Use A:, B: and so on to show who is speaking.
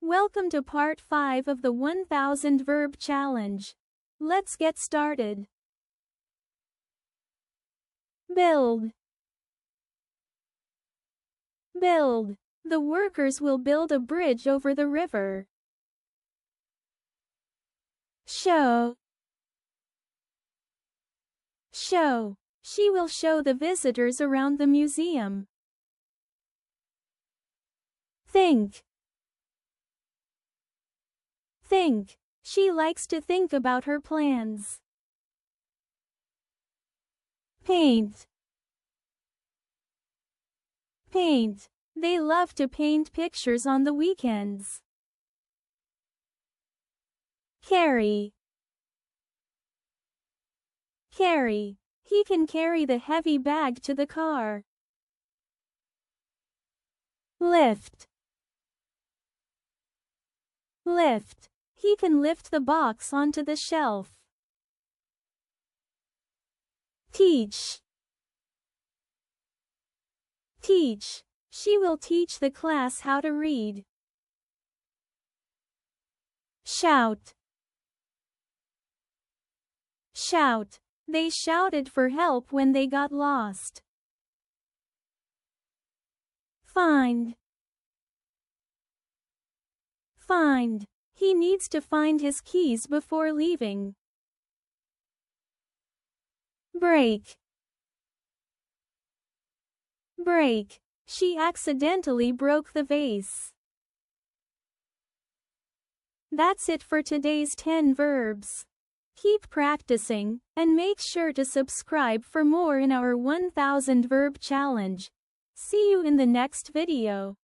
A: Welcome to part 5 of the 1000 verb challenge. Let's get started. Build. Build. The workers will build a bridge over the river. Show. Show. She will show the visitors around the museum. Think. Think. She likes to think about her plans. Paint. Paint. They love to paint pictures on the weekends. Carry. Carry. He can carry the heavy bag to the car. Lift. Lift. He can lift the box onto the shelf. Teach. Teach. She will teach the class how to read. Shout. Shout. They shouted for help when they got lost. Find. Find. He needs to find his keys before leaving. Break. Break. She accidentally broke the vase. That's it for today's 10 verbs. Keep practicing, and make sure to subscribe for more in our 1000 verb challenge. See you in the next video.